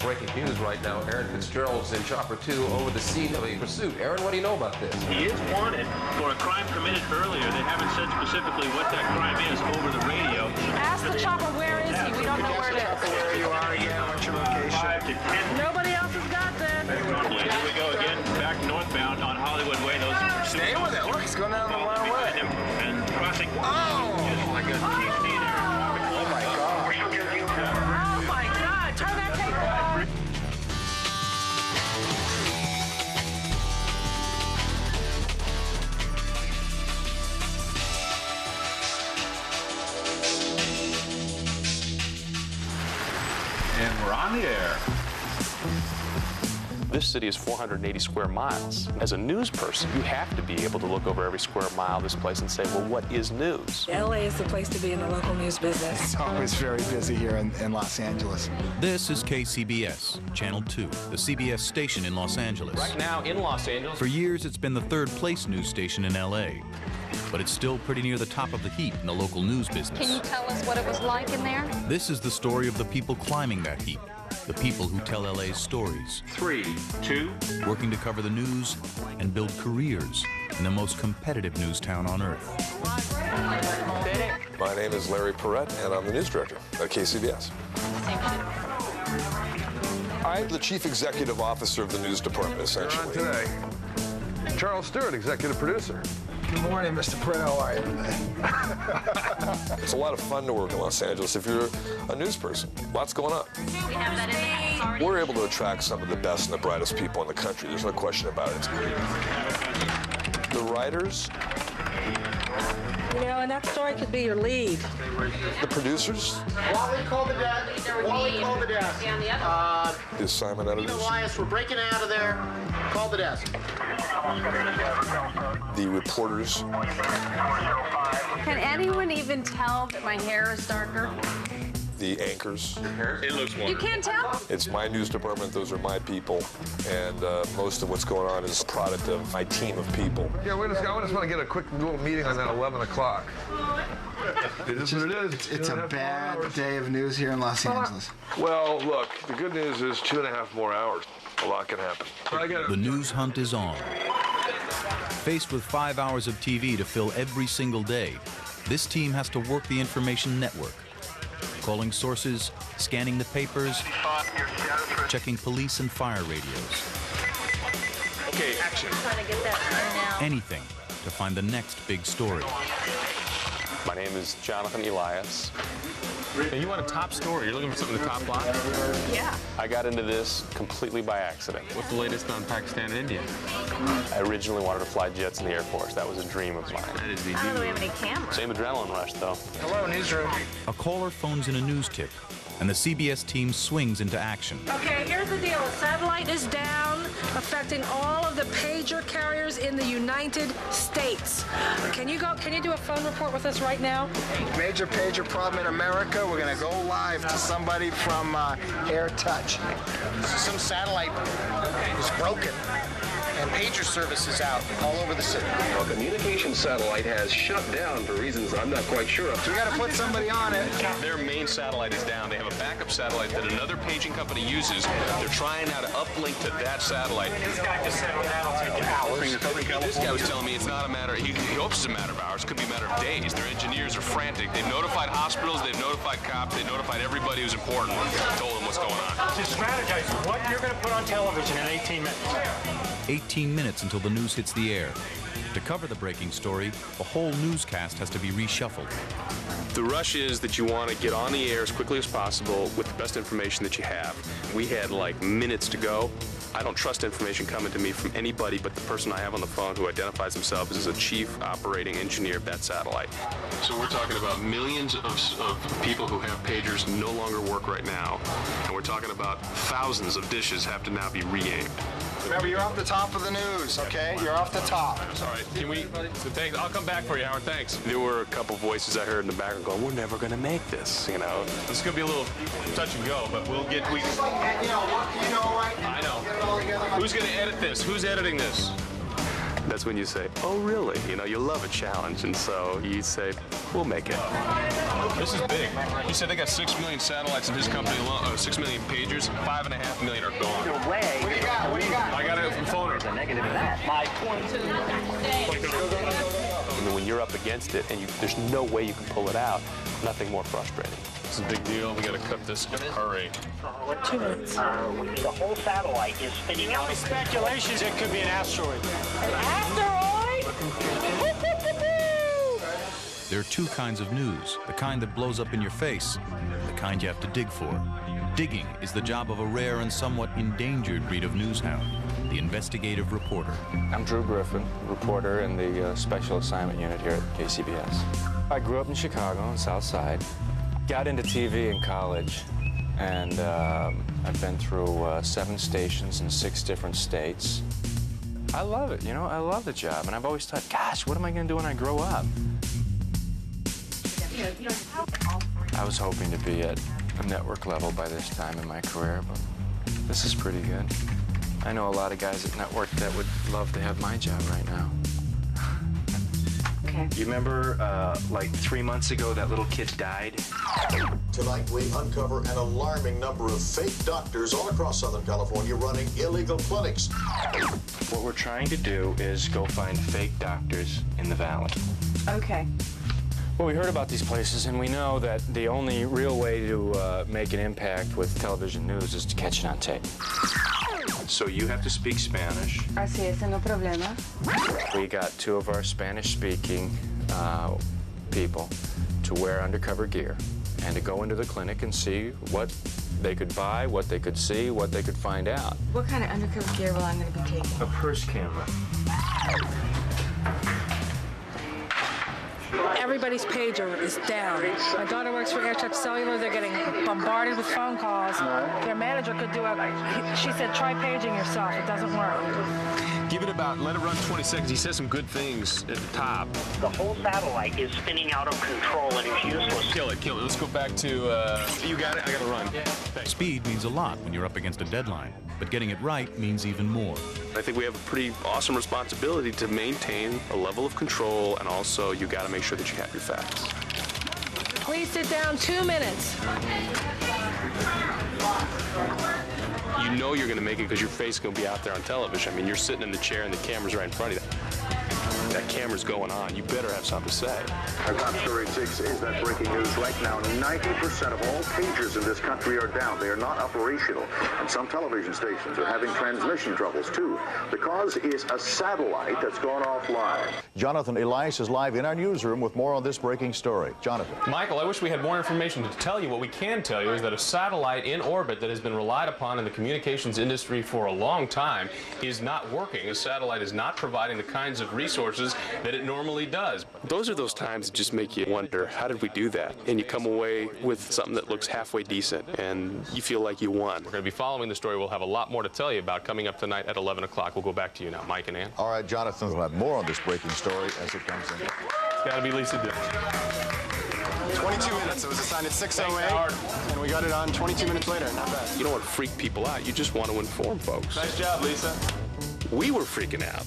breaking news right now. Aaron Fitzgerald's in Chopper 2 over the scene of a pursuit. Aaron, what do you know about this? He is wanted for a crime committed earlier. They haven't said specifically what that crime is over the radio. Ask the chopper, where is he? We don't know where it is. Where you are again, what's your location? 5 to 10. Nobody else has got this. Here we go again, back northbound on Hollywood Way. Those are pursuit. Stay with it. Look, he's going down the wrong way. And crossing. Oh! My God. Oh, my God. Oh, my God. Turn that tape off. And we're on the air. This city is 480 square miles. As a news person, you have to be able to look over every square mile of this place and say, well, what is news? LA is the place to be in the local news business. It's always very busy here in Los Angeles. This is KCBS, Channel 2, the CBS station in Los Angeles. Right now in Los Angeles. For years, it's been the third-place news station in LA. But it's still pretty near the top of the heap in the local news business. Can you tell us what it was like in there? This is the story of the people climbing that heap. The people who tell LA's stories. 3, 2. Working to cover the news and build careers in the most competitive news town on earth. My name is Larry Perrette, and I'm the news director at KCBS. I'm the chief executive officer of the news department, essentially. Today, Charles Stewart, executive producer. Good morning, Mr. Perrette. How are you today? It's a lot of fun to work in Los Angeles if you're a news person. Lots going on. We have that in there. We're able to attract some of the best and the brightest people in the country. There's no question about it. The writers, You know, and that story could be your lead. the producers, Wally, call the desk. Wally, call the desk. the assignment editors, Elias, we're breaking out of there. Call the desk. the reporters, Can anyone even tell that my hair is darker? the anchors. It looks You wonderful. can't tell? It's my news department. Those are my people. And most of what's going on is a product of my team of people. Yeah, I just want to get a quick little meeting on that 11 o'clock. It is what it is. It's a bad day of news here in Los Angeles. Well, look, the good news is 2.5 more hours. A lot can happen. The news hunt is on. Faced with 5 hours of TV to fill every single day, this team has to work the information network. Calling sources, scanning the papers, checking police and fire radios. Okay, action. Trying to get that now. Anything to find the next big story. My name is Jonathan Elias. And you want a top story? You're looking for something in the top block? Yeah. I got into this completely by accident. What's the latest on Pakistan and India? I originally wanted to fly jets in the Air Force. That was a dream of mine. That is the I don't know we have any cameras. Same adrenaline rush, though. Hello, newsroom. A caller phones in a news tip, and the CBS team swings into action. Okay, here's the deal. A satellite is down, affecting all of the pager carriers in the United States. Can you do a phone report with us right now? Major pager problem in America. We're going to go live to somebody from Air Touch. Some satellite is broken, and pager service is out all over the city. Well, communication satellite has shut down for reasons I'm not quite sure of. We got to put somebody on it. Their main satellite is down. They have a backup satellite that another paging company uses. They're trying now to uplink to that satellite. This guy just said that'll take hours. This guy was telling me it's not a matter, he hopes it's a matter of hours, it could be a matter of days. Their engineers are frantic. They've notified hospitals, they've notified cops, they've notified everybody who's important, told them what's going on. To strategize what you're going to put on television in 18 minutes. 18 minutes until the news hits the air. To cover the breaking story, the whole newscast has to be reshuffled. The rush is that you want to get on the air as quickly as possible with the best information that you have. We had like minutes to go. I don't trust information coming to me from anybody but the person I have on the phone who identifies themselves as a chief operating engineer of that satellite. So we're talking about millions of people who have pagers no longer work right now. And we're talking about thousands of dishes have to now be re-aimed. Remember, you're off the top of the news, okay? You're off the top. All right, can we? Thanks. I'll come back for you, Howard. Thanks. There were a couple voices I heard in the background going, "We're never going to make this." You know, it's going to be a little touch and go, but we'll get. I know. Who's going to edit this? Who's editing this? That's when you say, "Oh, really?" You know, you love a challenge, and so you say, "We'll make it." This is big. He said they got 6 million satellites in his company alone. 6 million pagers. 5.5 million are gone. What do you got? What do you got? I got it from phone. There's a negative in that. My point. I mean, when you're up against it and there's no way you can pull it out, nothing more frustrating. This is a big deal. We got to cut this in a hurry. 2 minutes. The whole satellite is spinning out. Speculations it could be an asteroid. An asteroid? There are two kinds of news, the kind that blows up in your face, and the kind you have to dig for. Digging is the job of a rare and somewhat endangered breed of newshound, the investigative reporter. I'm Drew Griffin, reporter in the Special Assignment Unit here at KCBS. I grew up in Chicago on the South Side, got into TV in college, and I've been through 7 stations in 6 different states. I love it, you know, I love the job, and I've always thought, gosh, what am I going to do when I grow up? I was hoping to be at a network level by this time in my career, but this is pretty good. I know a lot of guys at network that would love to have my job right now. Okay. You remember, like 3 months ago, that little kid died? Tonight, we uncover an alarming number of fake doctors all across Southern California running illegal clinics. What we're trying to do is go find fake doctors in the valley. Okay. Well, we heard about these places, and we know that the only real way to make an impact with television news is to catch it on tape. So you have to speak Spanish. Así es, no problema. We got 2 of our Spanish-speaking people to wear undercover gear and to go into the clinic and see what they could buy, what they could see, what they could find out. What kind of undercover gear will I going to be taking? A purse camera. Everybody's pager is down. My daughter works for AirTouch Cellular. They're getting bombarded with phone calls. Their manager could do she said, try paging yourself. It doesn't work. Give it let it run 20 seconds. He says some good things at the top. The whole satellite is spinning out of control and is useless. Kill it. Let's go back to, you got it? I got to run. Yeah. Thanks. Speed means a lot when you're up against a deadline, but getting it right means even more. I think we have a pretty awesome responsibility to maintain a level of control, and also you got to make sure that you have your facts. Please sit down. 2 minutes. You know you're going to make it because your face is going to be out there on television. I mean, you're sitting in the chair and the camera's right in front of you. That camera's going on. You better have something to say. Our top story 6 is that breaking news right now. 90% of all pagers in this country are down. They are not operational. And some television stations are having transmission troubles, too. The cause is a satellite that's gone offline. Jonathan Elias is live in our newsroom with more on this breaking story. Jonathan. Michael, I wish we had more information to tell you. What we can tell you is that a satellite in orbit that has been relied upon in the communications industry for a long time is not working. A satellite is not providing the kinds of resources that it normally does. Those are those times that just make you wonder, how did we do that? And you come away with something that looks halfway decent, and you feel like you won. We're going to be following the story. We'll have a lot more to tell you about coming up tonight at 11 o'clock. We'll go back to you now, Mike and Ann. All right, Jonathan, we'll have more on this breaking story as it comes in. It's got to be Lisa Dillon. 22 minutes. It was assigned at 6:08, and we got it on 22 minutes later. Not bad. You don't want to freak people out. You just want to inform folks. Nice job, Lisa. We were freaking out,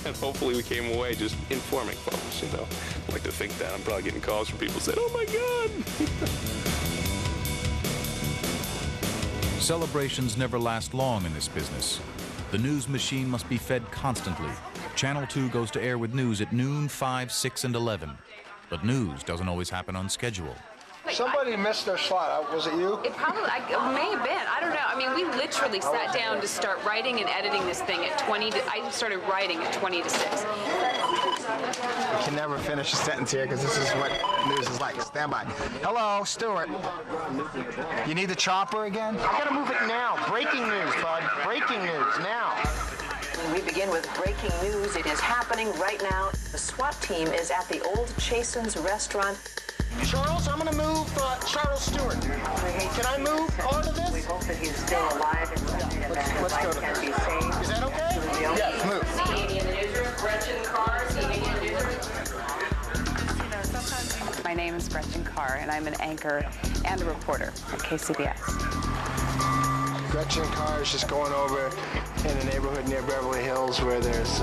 and hopefully we came away just informing folks, you know. I like to think that. I'm probably getting calls from people saying, oh my God. Celebrations never last long in this business. The news machine must be fed constantly. Channel 2 goes to air with news at noon, 5, 6, and 11. But news doesn't always happen on schedule. Somebody missed their slot. Was it you? It probably may have been. I don't know. I mean, we literally sat down to start writing and editing this thing at 20 to... I started writing at 20 to 6. We can never finish a sentence here because this is what news is like. Stand by. Hello, Stuart. You need the chopper again? I gotta move it now. Breaking news, bud. Breaking news, now. We begin with breaking news. It is happening right now. The SWAT team is at the Old Chasen's restaurant. Charles, I'm going to move Charles Stewart. Can I move part of this? We hope that he's still alive and that his life can be saved. Is that okay? Yes, move. CBS in the newsroom, Gretchen Carr, CBS in the newsroom. My name is Gretchen Carr, and I'm an anchor and a reporter at KCBS. Gretchen Carr is just going over in a neighborhood near Beverly Hills where there's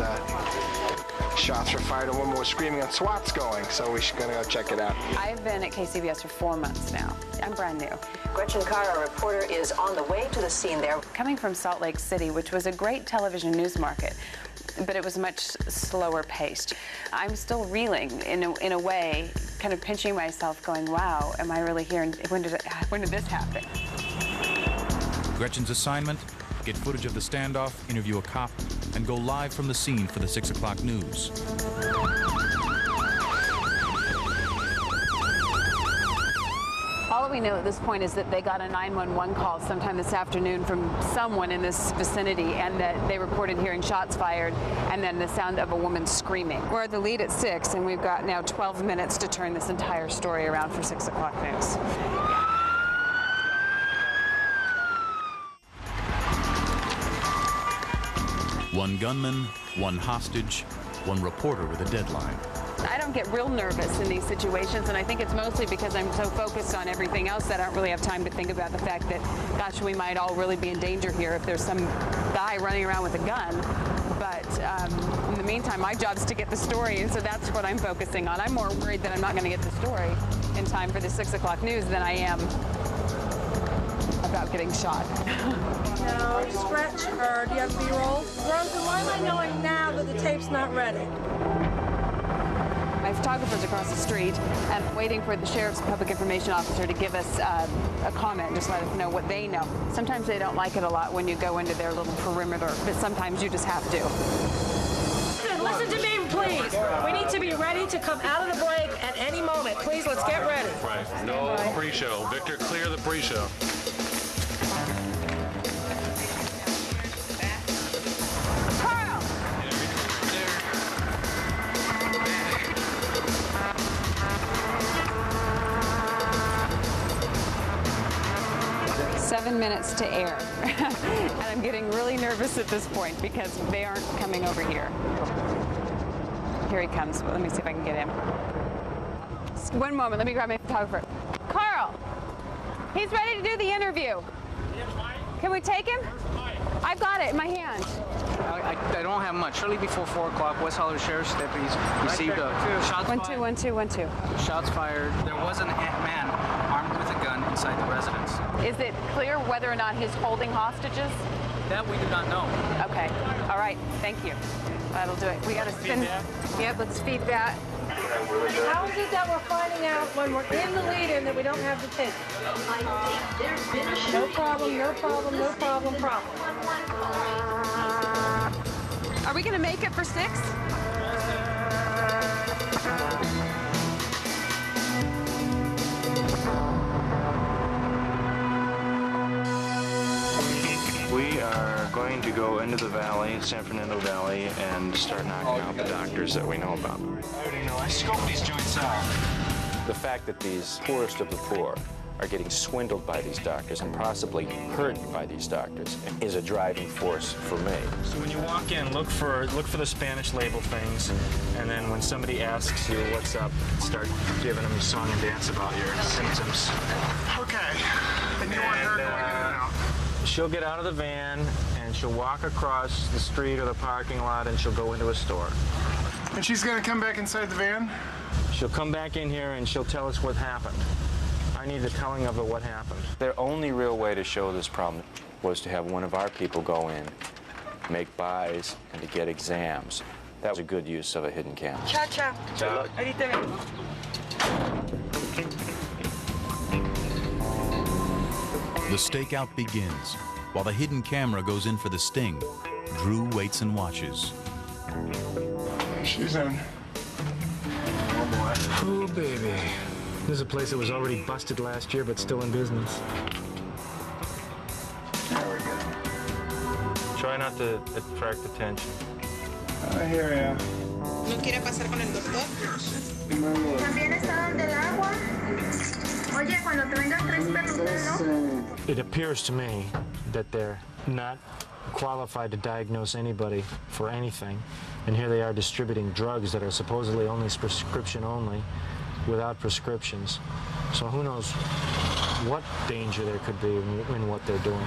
shots were fired. A woman was screaming and SWAT's going, so we're gonna go check it out. I've been at KCBS for 4 months now. I'm brand new. Gretchen Carr, our reporter, is on the way to the scene there. Coming from Salt Lake City, which was a great television news market, but it was much slower paced. I'm still reeling in a way, kind of pinching myself, going, wow, am I really here? And when did this happen? Gretchen's assignment, get footage of the standoff, interview a cop, and go live from the scene for the 6 o'clock news. All we know at this point is that they got a 911 call sometime this afternoon from someone in this vicinity, and that they reported hearing shots fired and then the sound of a woman screaming. We're at the lead at 6, and we've got now 12 minutes to turn this entire story around for 6 o'clock news. One gunman, one hostage, one reporter with a deadline. I don't get real nervous in these situations, and I think it's mostly because I'm so focused on everything else that I don't really have time to think about the fact that, gosh, we might all really be in danger here if there's some guy running around with a gun. But in the meantime, my job's to get the story, and so that's what I'm focusing on. I'm more worried that I'm not going to get the story in time for the 6 o'clock news than I am about getting shot. No, stretch her. Do you have B-roll? Rosa, why am I knowing now that the tape's not ready? My photographer's across the street and waiting for the sheriff's public information officer to give us a comment, just let us know what they know. Sometimes they don't like it a lot when you go into their little perimeter, but sometimes you just have to. Listen to me, please. We need to be ready to come out of the break at any moment. Please, let's get ready. Right. No pre-show. Victor, clear the pre-show. Carl! 7 minutes to air. And I'm getting really nervous at this point because they aren't coming over here. Here he comes. Let me see if I can get him. Just one moment. Let me grab my photographer. Carl! He's ready to do the interview. Can we take him? I've got it in my hand. I don't have much. Shortly before 4 o'clock, West Hollywood Sheriff's deputies received shots fired. 1 2 1 2 1 2. Shots fired. There was a man armed with a gun inside the residence. Is it clear whether or not he's holding hostages? That we do not know. Okay. All right. Thank you. That'll do it. We got to spin. Yep. Let's feed that. How is it that we're finding out when we're in the lead-in that we don't have the tape? No problem, no problem, no problem, problem. Are we going to make it for 6? We are going to go into the valley, San Fernando Valley, and start knocking out the doctors that we know about. I already know. I scoped these joints out. The fact that these poorest of the poor are getting swindled by these doctors and possibly hurt by these doctors is a driving force for me. So when you walk in, look for the Spanish label things, and then when somebody asks you what's up, start giving them a song and dance about your symptoms. Okay. And you want her going in and out? She'll get out of the van and she'll walk across the street or the parking lot and she'll go into a store. And she's gonna come back inside the van? She'll come back in here and she'll tell us what happened. I need the telling of it what happened. Their only real way to show this problem was to have one of our people go in, make buys, and to get exams. That was a good use of a hidden camera. Cha-cha. Ciao. Ahorita vengo. The stakeout begins. While the hidden camera goes in for the sting, Drew waits and watches. She's in. Oh, boy. Oh, baby. This is a place that was already busted last year, but still in business. There we go. Try not to attract attention. I hear ya. ¿No quiere pasar con el doctor? ¿También está del agua? Oye, cuando te vengan 3 perros, ¿no? It appears to me that they're not qualified to diagnose anybody for anything, and here they are distributing drugs that are supposedly only prescription only, without prescriptions. So who knows what danger there could be in what they're doing.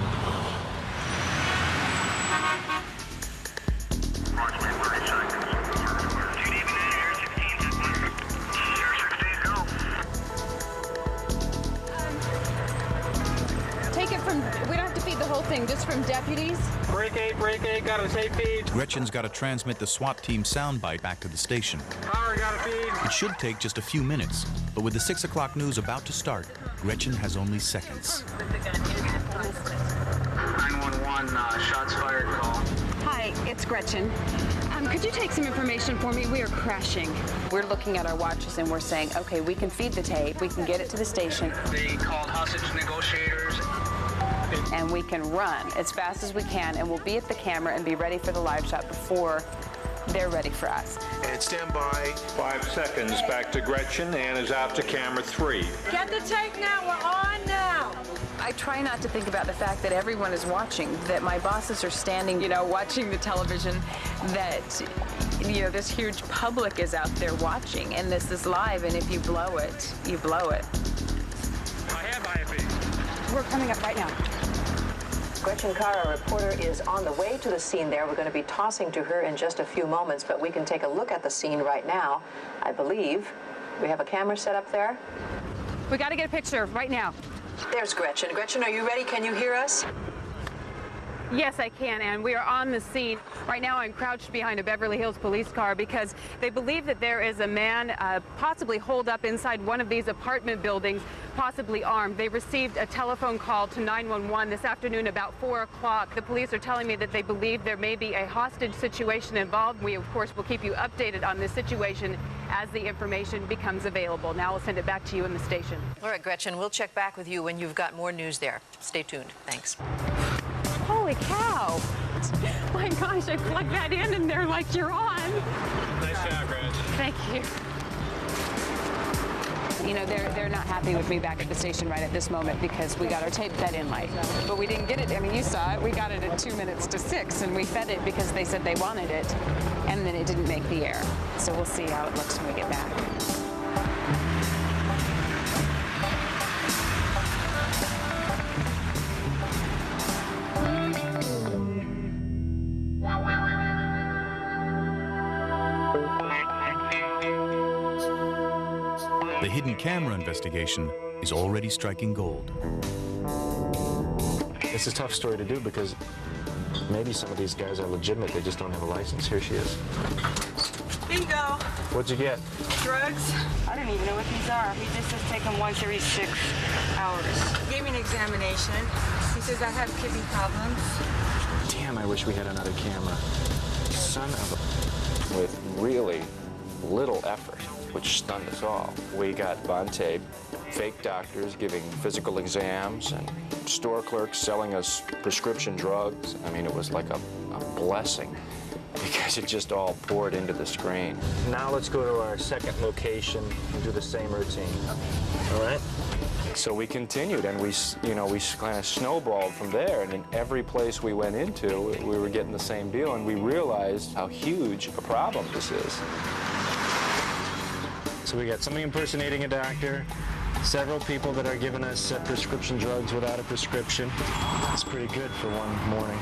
take it from, we don't have to feed the whole thing, just from deputies. Break 8, got a tape feed. Gretchen's got to transmit the SWAT team soundbite back to the station. Power, got a feed. It should take just a few minutes, but with the 6 o'clock news about to start, Gretchen has only seconds. 911, shots fired call. Hi, it's Gretchen. Could you take some information for me? We are crashing. We're looking at our watches and we're saying, okay, we can feed the tape, we can get it to the station. They called hostage negotiators. And we can run as fast as we can, and we'll be at the camera and be ready for the live shot before they're ready for us. And stand by. 5 seconds back to Gretchen. Ann is out to camera 3. Get the tape now. We're on now. I try not to think about the fact that everyone is watching, that my bosses are standing, you know, watching the television, that, you know, this huge public is out there watching, and this is live, and if you blow it, you blow it. I have IFE. We're coming up right now. Gretchen Carr, our reporter, is on the way to the scene there. We're going to be tossing to her in just a few moments, but we can take a look at the scene right now, I believe. We have a camera set up there. We got to get a picture right now. There's Gretchen. Gretchen, are you ready? Can you hear us? Yes, I can, and we are on the scene. Right now, I'm crouched behind a Beverly Hills police car because they believe that there is a man possibly holed up inside one of these apartment buildings, possibly armed. They received a telephone call to 911 this afternoon about 4 o'clock. The police are telling me that they believe there may be a hostage situation involved. We, of course, will keep you updated on this situation as the information becomes available. Now I'll send it back to you in the station. All right, Gretchen, we'll check back with you when you've got more news there. Stay tuned. Thanks. Holy cow! My gosh, I plugged that in and they're like, you're on. Nice job, Gretchen. Thank you. You know, they're not happy with me back at the station right at this moment because we got our tape fed in late. But we didn't get it. I mean, you saw it. We got it at 2 minutes to 6, and we fed it because they said they wanted it, and then it didn't make the air. So we'll see how it looks when we get back. The hidden camera investigation is already striking gold. It's a tough story to do because maybe some of these guys are legitimate. They just don't have a license. Here she is. Bingo. What'd you get? Drugs. I don't even know what these are. He just says take them once every 6 hours. He gave me an examination. He says I have kidney problems. Damn, I wish we had another camera. Son of a... With really little effort, which stunned us all. We got on tape, fake doctors giving physical exams and store clerks selling us prescription drugs. I mean, it was like a blessing because it just all poured into the screen. Now let's go to our second location and do the same routine. All right? So we continued, and we kind of snowballed from there, and in every place we went into, we were getting the same deal, and we realized how huge a problem this is. So we got somebody impersonating a doctor, several people that are giving us prescription drugs without a prescription. It's pretty good for one morning.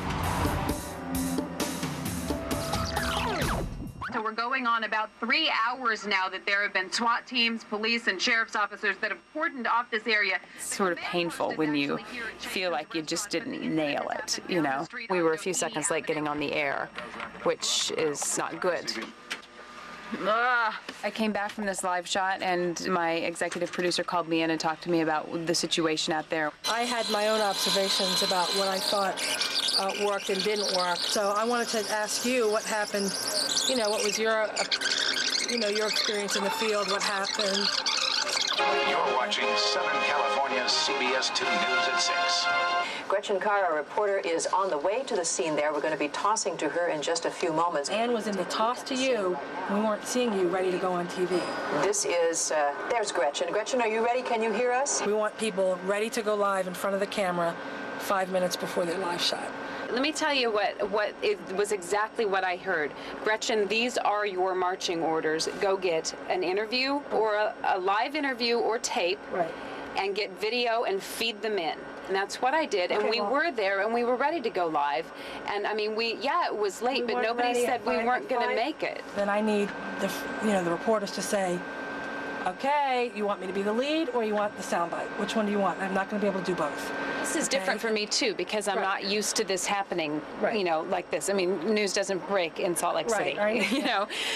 So we're going on about 3 hours now that there have been SWAT teams, police, and sheriff's officers that have cordoned off this area. It's sort of painful when you feel like you just didn't nail it, you know. We were a few seconds late getting on the air, which is not good. I came back from this live shot, and my executive producer called me in and talked to me about the situation out there. I had my own observations about what I thought worked and didn't work. So I wanted to ask you what happened, you know, what was your, your experience in the field, what happened. You're watching Southern California's CBS-2 News at 6. Gretchen Carr, our reporter, is on the way to the scene there. We're going to be tossing to her in just a few moments. Ann was in the toss to you. We weren't seeing you ready to go on TV. This is, there's Gretchen. Gretchen, are you ready? Can you hear us? We want people ready to go live in front of the camera 5 minutes before their live shot. Let me tell you what it was exactly what I heard. Gretchen, these are your marching orders. Go get an interview or a live interview or tape, right, and get video and feed them in. And that's what I did. And we were there and we were ready to go live. And I mean, it was late, but nobody said we weren't going to make it. Then I need the reporters to say, okay, you want me to be the lead or you want the soundbite? Which one do you want? I'm not going to be able to do both. This is different for me too because I'm not used to this happening, like this. I mean, news doesn't break in Salt Lake City,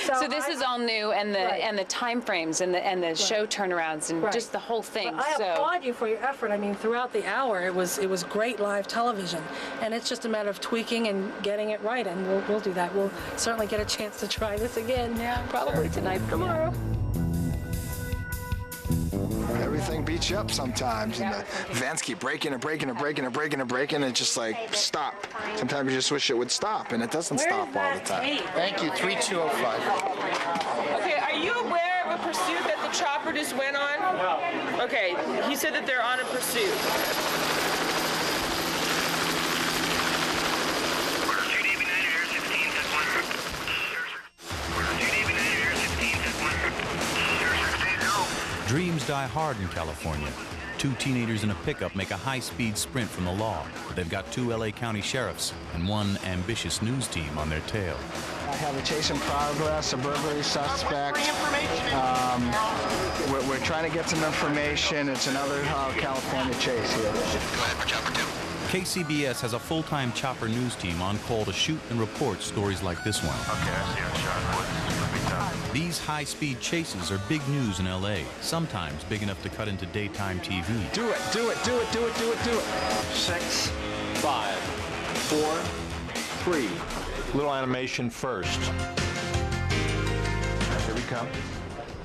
So this is all new, and the time frames and the show turnarounds and just the whole thing. But I applaud you for your effort. I mean, throughout the hour, it was great live television, and it's just a matter of tweaking and getting it right, and we'll do that. We'll certainly get a chance to try this again. Yeah, probably tonight, tomorrow. Everything beats you up sometimes, and the events keep breaking and breaking and breaking and breaking and breaking, and it's just like, stop. Sometimes you just wish it would stop, and it doesn't stop all the time. Thank you, 3205. Okay, are you aware of a pursuit that the chopper just went on? No. Okay, he said that they're on a pursuit. Dreams die hard in California. Two teenagers in a pickup make a high-speed sprint from the law, but they've got two LA County sheriffs and one ambitious news team on their tail. I have a chase in progress, a burglary suspect. We're trying to get some information. It's another California chase here. Go ahead for Chopper 2. KCBS has a full-time chopper news team on call to shoot and report stories like this one. Okay, I see a shot. These high-speed chases are big news in LA, sometimes big enough to cut into daytime TV. Do it, do it, do it, do it, do it, do it. 6, 5, 4, 3. Little animation first. Here we come.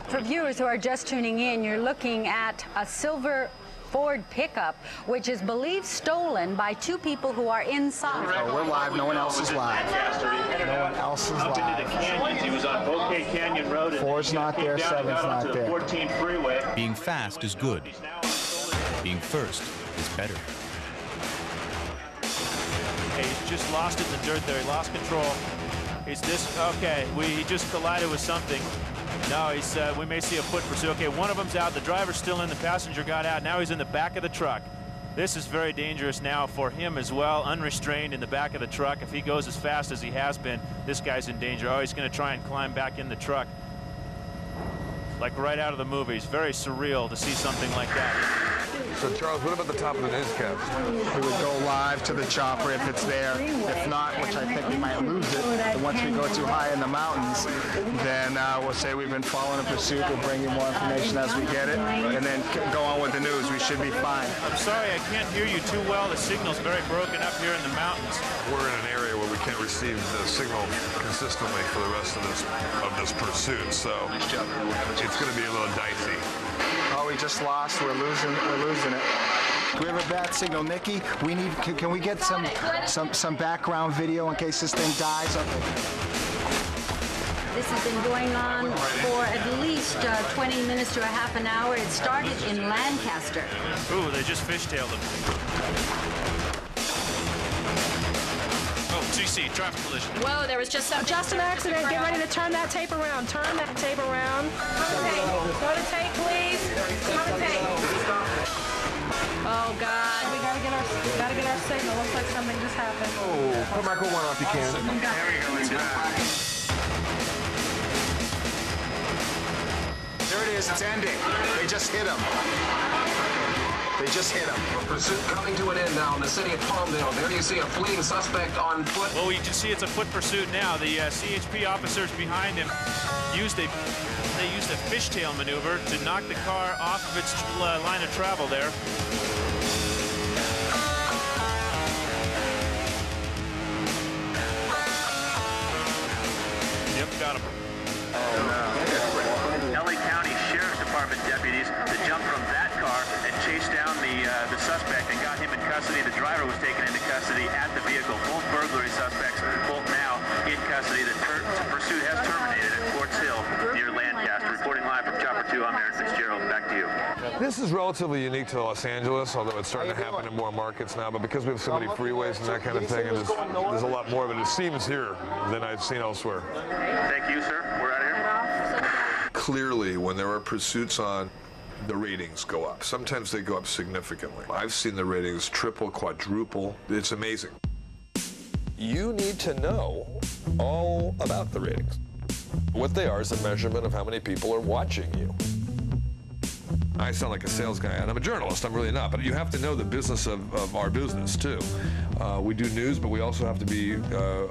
For viewers who are just tuning in, you're looking at a silver Ford pickup, which is believed stolen by two people who are inside. Oh, we're live. No one else is live. No one else is live. He was on Bouquet Canyon Road. 4's not there, 7's not there. 14 freeway. Being fast is good. Being first is better. Okay, he's just lost it in the dirt there. He lost control. He just collided with something. No, we may see a foot pursuit. Okay, one of them's out. The driver's still in. The passenger got out. Now he's in the back of the truck. This is very dangerous now for him as well, unrestrained in the back of the truck. If he goes as fast as he has been, this guy's in danger. Oh, he's going to try and climb back in the truck. Like right out of the movie. It's very surreal to see something like that. So, Charles, what about the top of the newscast? We would go live to the chopper if it's there. If not, which I think we might lose it, and once we go too high in the mountains, then we'll say we've been following a pursuit. We'll bring you more information as we get it, and then go on with the news. We should be fine. I'm sorry, I can't hear you too well. The signal's very broken up here in the mountains. We're in an area where we can't receive the signal consistently for the rest of this pursuit, so it's going to be a little dicey. Oh, we just lost. We're losing it. Do we have a bad signal, Nikki? We need. Can we get some background video in case this thing dies? Okay. This has been going on for at least 20 minutes to a half an hour. It started in Lancaster. Ooh, they just fishtailed him. Oh, GC, traffic collision. Whoa, there was just an accident. Get ready to turn that tape around. Turn that tape around. Go to tape, please. Go to tape. Oh God, we gotta get our signal. Looks like something just happened. Oh, put Marco 1 off, you can. There we go. It's back. There it is. It's ending. They just hit him. They just hit him. Pursuit coming to an end now in the city of Palmdale. There you see a fleeing suspect on foot. Well, you can see it's a foot pursuit now. The CHP officers behind him used a fishtail maneuver to knock the car off of its line of travel there. Yep, got him. LA County Sheriff's Department deputies to jump from that car and chase down the suspect and got him in custody. The driver was taken into custody at the vehicle. Both burglary suspects, both now in custody. The pursuit has terminated at Quartz Hill near Lancaster. Reporting live from Chopper 2, I'm Aaron Fitzgerald. Back to you. This is relatively unique to Los Angeles, although it's starting to happen in more markets now. But because we have so many freeways and that kind of thing, and there's a lot more of it, it seems here than I've seen elsewhere. Thank you, sir. We're out of here. Clearly, when there are pursuits on, the ratings go up. Sometimes they go up significantly. I've seen the ratings triple, quadruple. It's amazing. You need to know all about the ratings. What they are is a measurement of how many people are watching you. I sound like a sales guy, and I'm a journalist. I'm really not, but you have to know the business of our business, too. We do news, but we also have to be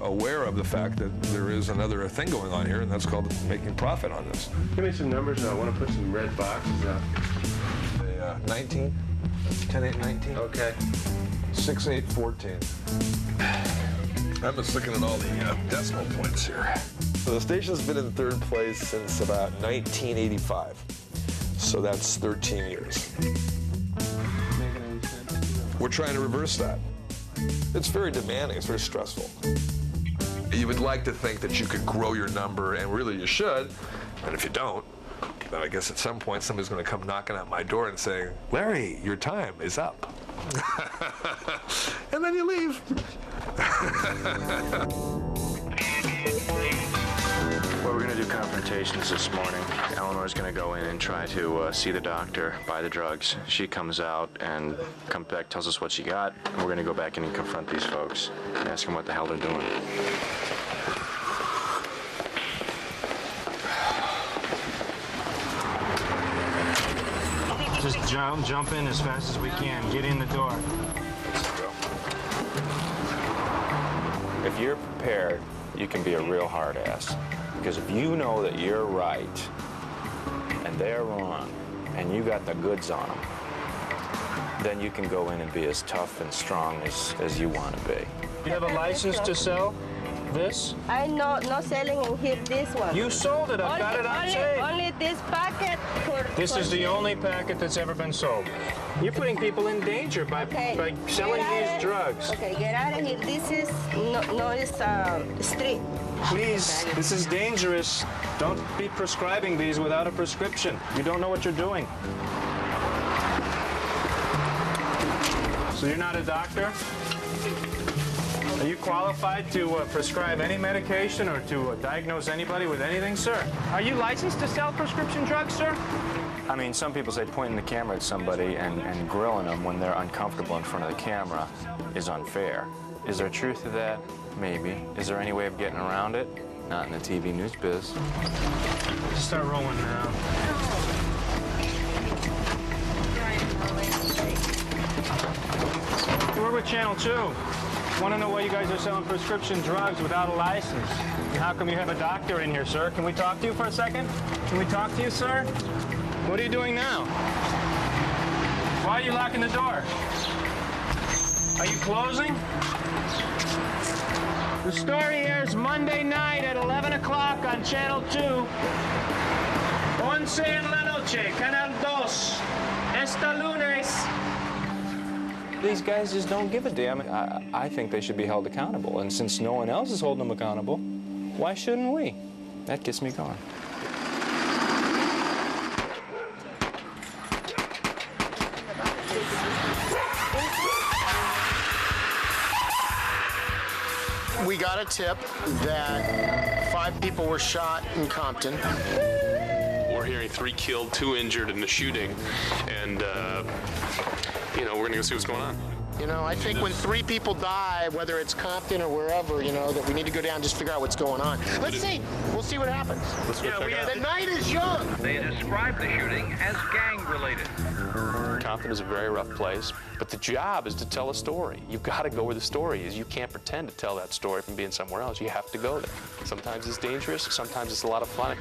aware of the fact that there is another thing going on here, and that's called making profit on this. Give me some numbers. I want to put some red boxes up. 19, 10, 8, 19. Okay. 6, 8, 14. I'm just looking at all the decimal points here. So the station's been in third place since about 1985. So that's 13 years. We're trying to reverse that. It's very demanding, it's very stressful. You would like to think that you could grow your number, and really you should, and if you don't, then I guess at some point somebody's going to come knocking at my door and saying, Larry, your time is up. And then you leave. Well, we're going to do confrontations this morning. Eleanor's going to go in and try to see the doctor, buy the drugs. She comes out and comes back, tells us what she got, and we're going to go back in and confront these folks and ask them what the hell they're doing. Just jump in as fast as we can. Get in the door. If you're prepared, you can be a real hard ass. Because if you know that you're right and they're wrong and you got the goods on them, then you can go in and be as tough and strong as you want to be. You have a license to sell this? I'm not selling in here this one. You sold it. I've got it on tape. Only this packet for... This is the only packet that's ever been sold. You're putting people in danger by selling these drugs. Okay, get out of here. This is it's street. Please, this is dangerous. Don't be prescribing these without a prescription. You don't know what you're doing. So you're not a doctor? Are you qualified to prescribe any medication or to diagnose anybody with anything, sir? Are you licensed to sell prescription drugs, sir? I mean, some people say pointing the camera at somebody and grilling them when they're uncomfortable in front of the camera is unfair. Is there truth to that? Maybe. Is there any way of getting around it? Not in the TV news biz. Start rolling now. We're with Channel 2. Want to know why you guys are selling prescription drugs without a license? And how come you have a doctor in here, sir? Can we talk to you for a second? Can we talk to you, sir? What are you doing now? Why are you locking the door? Are you closing? The story airs Monday night at 11 o'clock on Channel 2. 11 en la noche, Canal 2. Esta lunes. These guys just don't give a damn. I think they should be held accountable. And since no one else is holding them accountable, why shouldn't we? That gets me going. We got a tip that 5 people were shot in Compton. We're hearing 3 killed, 2 injured in the shooting, and you know, we're gonna go see what's going on. You know, I think when 3 people die, whether it's Compton or wherever, you know, that we need to go down and just figure out what's going on. Let's see. We'll see what happens. The night is young. They described the shooting as gang-related. Compton is a very rough place, but the job is to tell a story. You've got to go where the story is. You can't pretend to tell that story from being somewhere else. You have to go there. Sometimes it's dangerous, sometimes it's a lot of fun.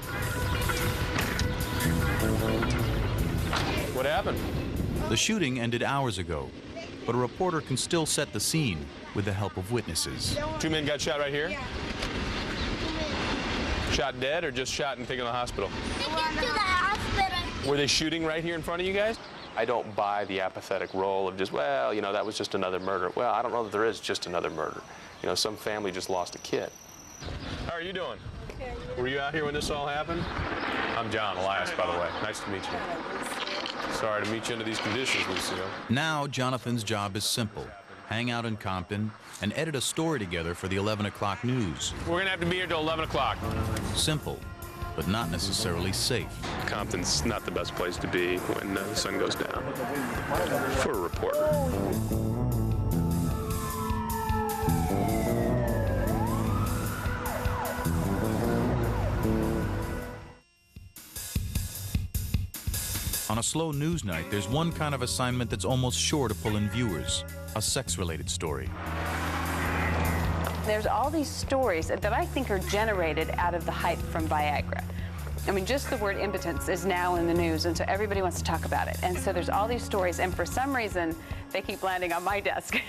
What happened? The shooting ended hours ago, but a reporter can still set the scene with the help of witnesses. 2 men got shot right here? Shot dead or just shot and taken to the hospital? Taken to the hospital. Were they shooting right here in front of you guys? I don't buy the apathetic role of just, well, you know, that was just another murder. Well, I don't know that there is just another murder. You know, some family just lost a kid. How are you doing? Were you out here when this all happened? I'm John Elias, by the way. Nice to meet you. Sorry to meet you under these conditions, Lucille. Now Jonathan's job is simple. Hang out in Compton and edit a story together for the 11 o'clock news. We're going to have to be here till 11 o'clock. Simple, but not necessarily safe. Compton's not the best place to be when the sun goes down for a reporter. On a slow news night, there's one kind of assignment that's almost sure to pull in viewers: a sex-related story. There's all these stories that I think are generated out of the hype from Viagra. I mean, just the word impotence is now in the news, and so everybody wants to talk about it. And so there's all these stories, and for some reason, they keep landing on my desk.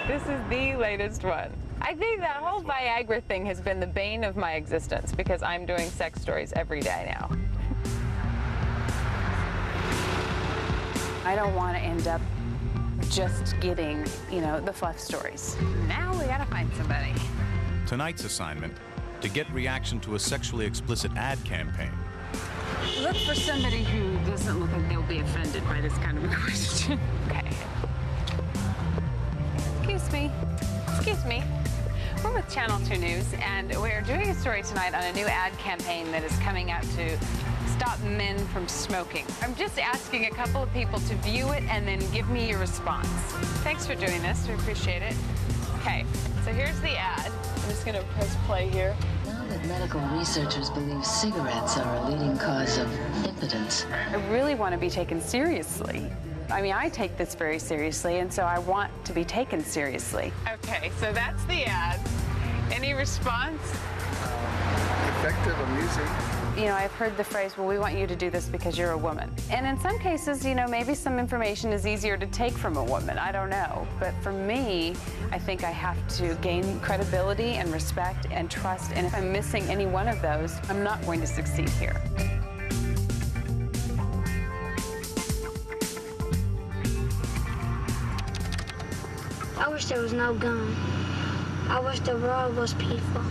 This is the latest one. I think that whole Viagra thing has been the bane of my existence because I'm doing sex stories every day now. I don't want to end up just getting, the fluff stories. Now we gotta find somebody. Tonight's assignment: to get reaction to a sexually explicit ad campaign. Look for somebody who doesn't look like they'll be offended by this kind of a question. Okay. Excuse me. We're with Channel 2 News, and we're doing a story tonight on a new ad campaign that is coming out to stop men from smoking. I'm just asking a couple of people to view it and then give me your response. Thanks for doing this. We appreciate it. Okay, so here's the ad. I'm just going to press play here. Now that medical researchers believe cigarettes are a leading cause of impotence, I really want to be taken seriously. I mean, I take this very seriously, and so I want to be taken seriously. Okay, so that's the ad. Any response? Effective, amusing. I've heard the phrase, well, we want you to do this because you're a woman. And in some cases, maybe some information is easier to take from a woman. I don't know. But for me, I think I have to gain credibility and respect and trust. And if I'm missing any one of those, I'm not going to succeed here. I wish there was no gun. I wish the world was peaceful.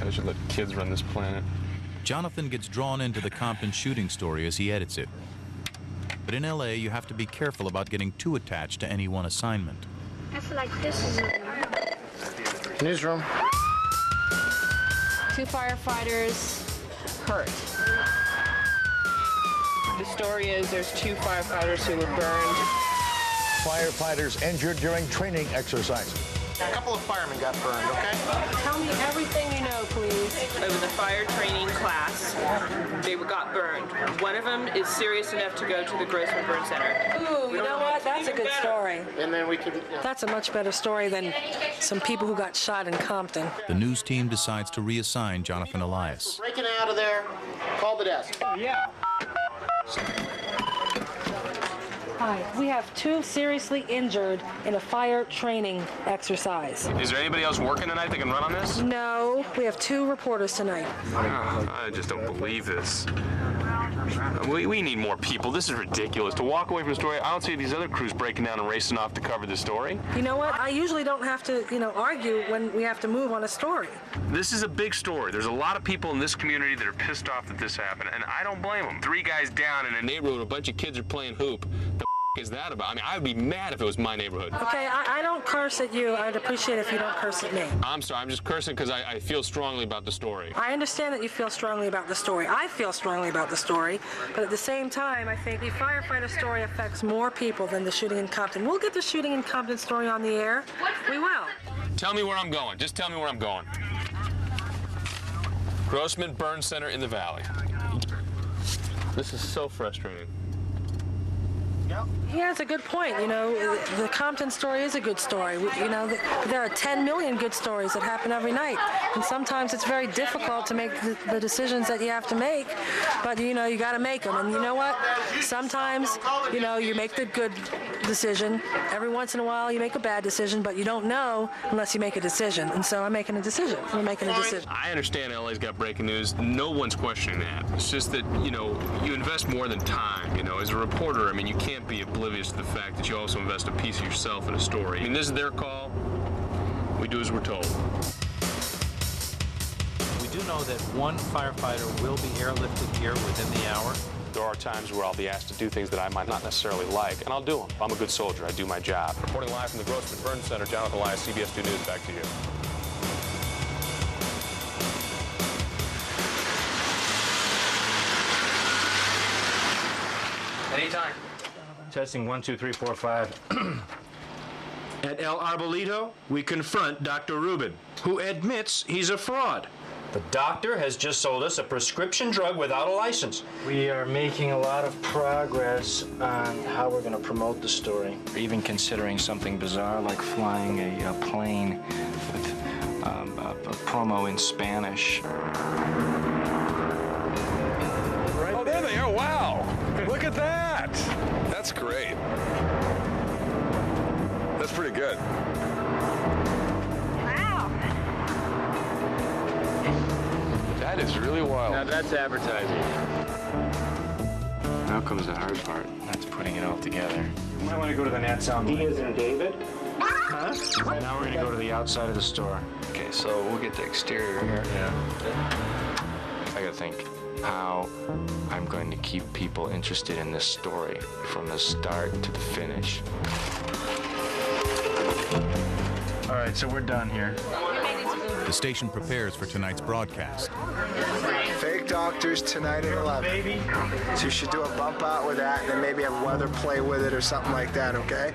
I should let kids run this planet. Jonathan gets drawn into the Compton shooting story as he edits it. But in LA, you have to be careful about getting too attached to any one assignment. I feel like this is it. Newsroom. 2 firefighters hurt. The story is there's 2 firefighters who were burned. Firefighters injured during training exercise. A couple of firemen got burned, okay? Tell me everything you know, please. It was a fire training class. They got burned. One of them is serious enough to go to the Grossman Burn Center. Ooh, you know what? That's a good story. And then we could... That's a much better story than some people who got shot in Compton. The news team decides to reassign Jonathan Elias. Breaking out of there, call the desk. Yeah. Hi, we have 2 seriously injured in a fire training exercise. Is there anybody else working tonight that can run on this? No, we have 2 reporters tonight. I just don't believe this. We need more people. This is ridiculous. To walk away from the story, I don't see these other crews breaking down and racing off to cover the story. You know what? I usually don't have to, argue when we have to move on a story. This is a big story. There's a lot of people in this community that are pissed off that this happened, and I don't blame them. 3 guys down in a neighborhood, a bunch of kids are playing hoop. Is that about? I mean, I would be mad if it was my neighborhood. Okay, I don't curse at you. I'd appreciate it if you don't curse at me. I'm sorry, I'm just cursing because I feel strongly about the story. I understand that you feel strongly about the story. I feel strongly about the story, but at the same time, I think the firefighter story affects more people than the shooting in Compton. We'll get the shooting in Compton story on the air. We will. Tell me where I'm going. Just tell me where I'm going. Grossman Burn Center in the Valley. This is so frustrating. He has a good point. The Compton story is a good story. There are 10 million good stories that happen every night. And sometimes it's very difficult to make the decisions that you have to make. But, you got to make them. And you know what? Sometimes, you make the good decision. Every once in a while, you make a bad decision. But you don't know unless you make a decision. And so I'm making a decision. We're making a decision. I understand LA's got breaking news. No one's questioning that. It's just that, you invest more than time. As a reporter, you can't be oblivious to the fact that you also invest a piece of yourself in a story. This is their call. We do as we're told. We do know that 1 firefighter will be airlifted here within the hour. There are times where I'll be asked to do things that I might not necessarily like, and I'll do them. I'm a good soldier. I do my job. Reporting live from the Grossman Burn Center, Jonathan Elias, CBS-2 News. Back to you. Anytime. Testing 1, 2, 3, 4, 5. At El Arbolito, we confront Dr. Rubin, who admits he's a fraud. The doctor has just sold us a prescription drug without a license. We are making a lot of progress on how we're going to promote the story. We're even considering something bizarre like flying a plane with a promo in Spanish. Oh, there they are. Wow. Look at that. That's great. That's pretty good. Wow. That is really wild. Now that's advertising. Now comes the hard part. That's putting it all together. You might want to go to the net sound. He is in David. Huh? Now we're going to go to the outside of the store. Okay, so we'll get the exterior here. Yeah. I gotta think how I'm going to keep people interested in this story from the start to the finish. All right, so we're done here. The station prepares for tonight's broadcast. Fake doctors tonight at 11. So you should do a bump out with that and then maybe have weather play with it or something like that, okay?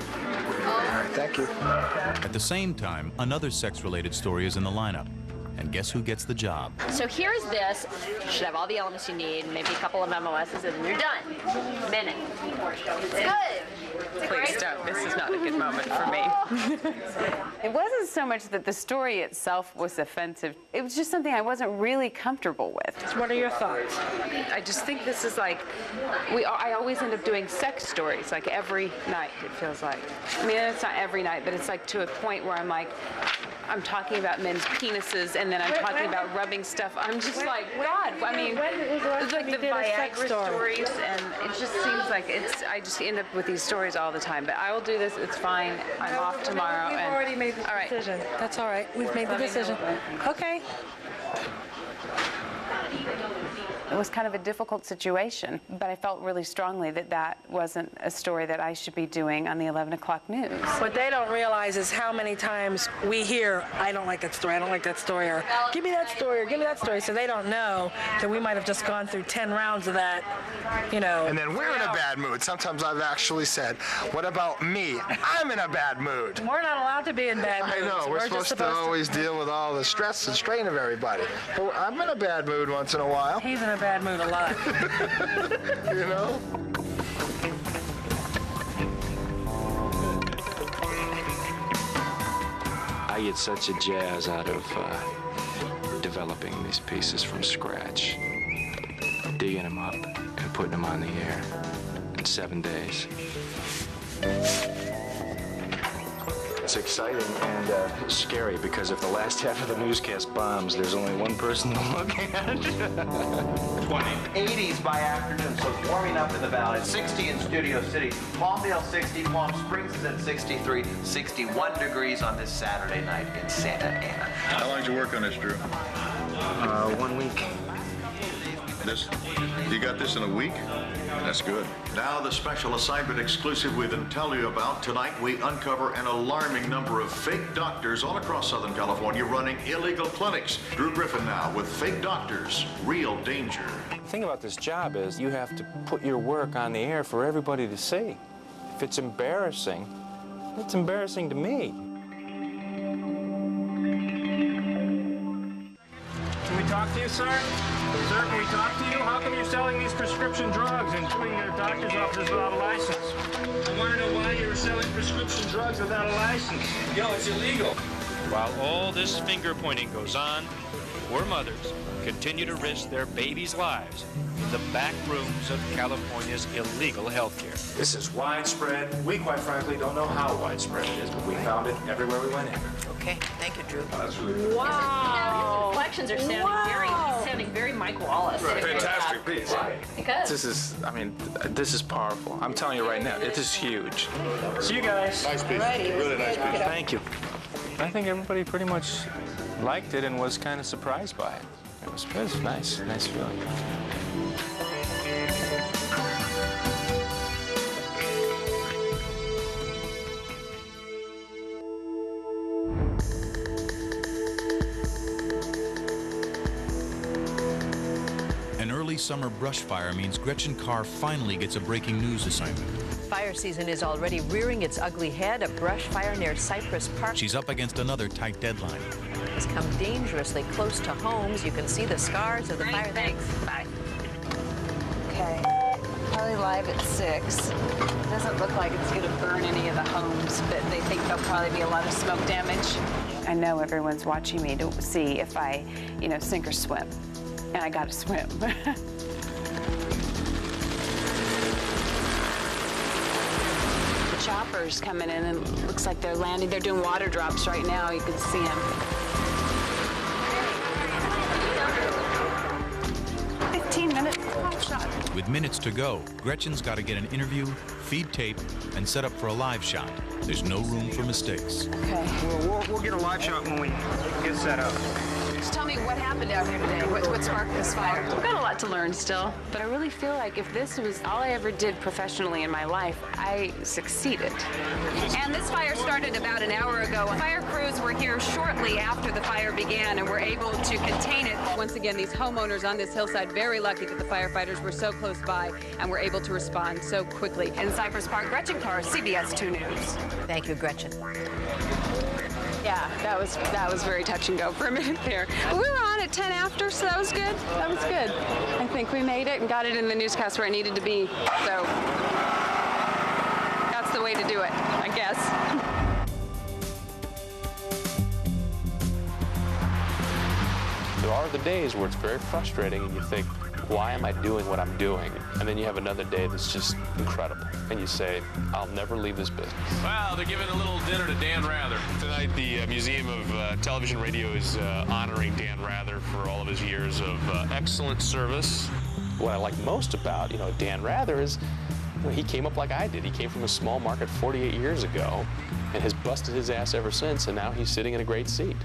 All right, thank you. At the same time, another sex-related story is in the lineup. And guess who gets the job? So here's this. You should have all the elements you need, maybe a couple of MOSs, and you're done. Minute. It's good. Please don't. This is not a good moment for me. It wasn't so much that the story itself was offensive. It was just something I wasn't really comfortable with. So what are your thoughts? I just think this is like, I always end up doing sex stories, like every night, it feels like. I mean, it's not every night, but it's like to a point where I'm like, I'm talking about men's penises, and then I'm talking about rubbing stuff. I'm just like, God, I mean, it's like the Viagra stories, and it just seems like I just end up with these stories all the time. But I will do this. It's fine. I'm off tomorrow. We've already made the decision. That's all right. We've made the decision. Okay. It was kind of a difficult situation, but I felt really strongly that that wasn't a story that I should be doing on the 11 o'clock news. What they don't realize is how many times we hear, I don't like that story, I don't like that story, or give me that story, or give me that story. So they don't know that we might have just gone through 10 rounds of that, you know. And then we're in a bad mood. Sometimes I've actually said, what about me? I'm in a bad mood. We're not allowed to be in bad moods. I know. We're supposed to always deal with all the stress and strain of everybody. But I'm in a bad mood once in a while. He's in a bad mood a lot. You know? I get such a jazz out of developing these pieces from scratch, digging them up and putting them on the air in 7 days. It's exciting and scary because if the last half of the newscast bombs, there's only one person to look at. 80s by afternoon, so it's warming up in the valley. 60 in Studio City. Palmdale 60, Palm Springs is at 63, 61 degrees on this Saturday night in Santa Ana. How long did you work on this, Drew? 1 week. You got this in a week? That's good. Now the special assignment exclusive we've been telling you about. Tonight we uncover an alarming number of fake doctors all across Southern California running illegal clinics. Drew Griffin now with Fake Doctors, Real Danger. The thing about this job is you have to put your work on the air for everybody to see. If it's embarrassing to me. Can we talk to you, sir? Sir, can we talk to you? How come you're selling these prescription drugs and doing your doctor's offices without a license? I want to know why you're selling prescription drugs without a license. Yo, it's illegal. While all this finger pointing goes on, poor mothers continue to risk their babies' lives in the back rooms of California's illegal healthcare. This is widespread. We, quite frankly, don't know how widespread it is, but we found it everywhere we went in. Okay, thank you, Drew. That's really good. Wow. Your reflections are sounding very Mike Wallace. Right. Fantastic piece. Because This is powerful. I'm telling you right now, it is huge. See you guys. Nice piece. Alrighty. Really nice piece. Thank you. I think everybody pretty much liked it and was kind of surprised by it. It was nice feeling. An early summer brush fire means Gretchen Carr finally gets a breaking news assignment. Fire season is already rearing its ugly head. A brush fire near Cypress Park. She's up against another tight deadline. has come dangerously close to homes. You can see the scars of the fire. Thanks. Bye. Okay. Probably live at 6. Doesn't look like it's going to burn any of the homes, but they think there'll probably be a lot of smoke damage. I know everyone's watching me to see if I, sink or swim. And I got to swim. Choppers coming in, and it looks like they're landing. They're doing water drops right now. You can see them. 15-minute pop shot. With minutes to go, Gretchen's got to get an interview, feed tape, and set up for a live shot. There's no room for mistakes. Okay. We'll get a live shot when we get set up. Just tell me what happened out here today. What sparked this fire? We've got a lot to learn still, but I really feel like if this was all I ever did professionally in my life, I succeeded. And this fire started about an hour ago. Fire crews were here shortly after the fire began and were able to contain it. Once again, these homeowners on this hillside, very lucky that the firefighters were so close by and were able to respond so quickly. In Cypress Park, Gretchen Carr, CBS 2 News. Thank you, Gretchen. Yeah, that was very touch and go for a minute there. But we were on at 10 after, so that was good. That was good. I think we made it and got it in the newscast where it needed to be. So that's the way to do it, I guess. There are the days where it's very frustrating and you think, why am I doing what I'm doing? And then you have another day that's just incredible. And you say, I'll never leave this business. Well, they're giving a little dinner to Dan Rather. Tonight, the Museum of Television Radio is honoring Dan Rather for all of his years of excellent service. What I like most about, Dan Rather is, he came up like I did. He came from a small market 48 years ago and has busted his ass ever since, and now he's sitting in a great seat.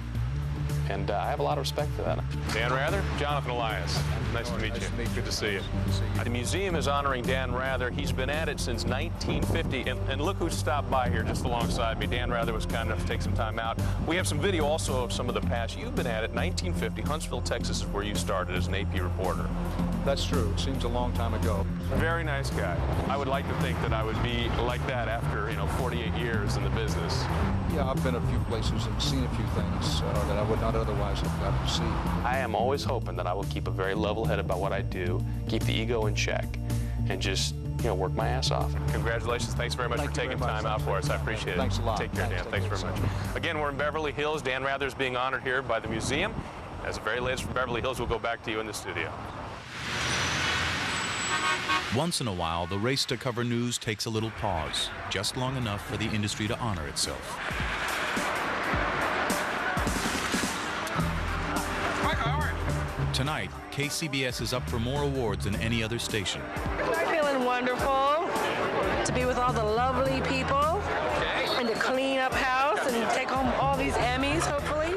And I have a lot of respect for that. Dan Rather, Jonathan Elias. Nice to meet you. Good to see you. The museum is honoring Dan Rather. He's been at it since 1950. And look who stopped by here just alongside me. Dan Rather was kind enough to take some time out. We have some video also of some of the past. You've been at it 1950. Huntsville, Texas is where you started as an AP reporter. That's true. It seems a long time ago. Very nice guy. I would like to think that I would be like that after, 48 years in the business. Yeah, I've been a few places and seen a few things that I would not otherwise have gotten to see. I am always hoping that I will keep a very level head about what I do, keep the ego in check, and just, work my ass off. Congratulations. Thanks very much for taking time out for us. I appreciate it. Thanks a lot. Take care, Dan. Thanks very much. Again, we're in Beverly Hills. Dan Rather is being honored here by the museum. As the very latest from Beverly Hills, we'll go back to you in the studio. Once in a while, the race to cover news takes a little pause, just long enough for the industry to honor itself. Tonight, KCBS is up for more awards than any other station. I'm feeling wonderful to be with all the lovely people and to clean up house and take home all these Emmys, hopefully.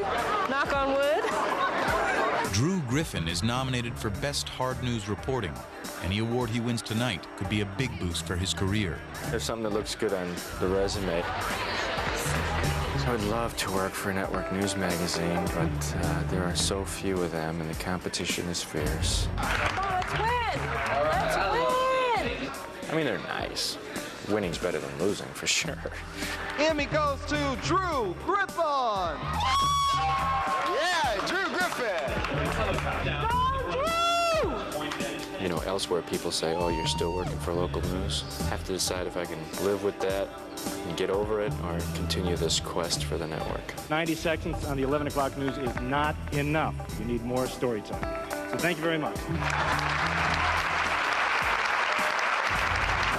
Knock on wood. Drew Griffin is nominated for Best Hard News Reporting. Any award he wins tonight could be a big boost for his career. There's something that looks good on the resume. I would love to work for a network news magazine, but there are so few of them, and the competition is fierce. Let's win! Let's win! I mean, they're nice. Winning's better than losing, for sure. Emmy goes to Drew Griffin! Yeah, Drew Griffin! Elsewhere people say, oh, you're still working for local news. I have to decide if I can live with that and get over it or continue this quest for the network. 90 seconds on the 11 o'clock news is not enough. You need more story time. So thank you very much.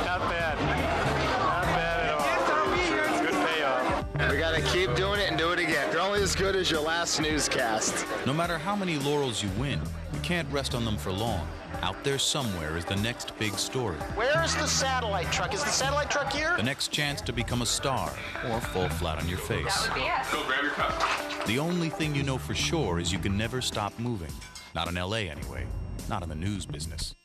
Not bad. Not bad at all. Good payoff. We gotta keep doing it and do it again. You're only as good as your last newscast. No matter how many laurels you win, you can't rest on them for long. Out there somewhere is the next big story. Where's the satellite truck? Is the satellite truck here? The next chance to become a star or fall flat on your face. Go grab your cup. The only thing you know for sure is you can never stop moving. Not in LA anyway. Not in the news business.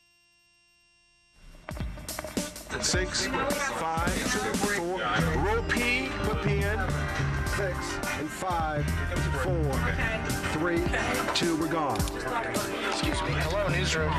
6, 5, 4. Roll P, put P in. 6 and 5, 4, 3, 2, we're gone. Excuse me. Hello, Newsroom.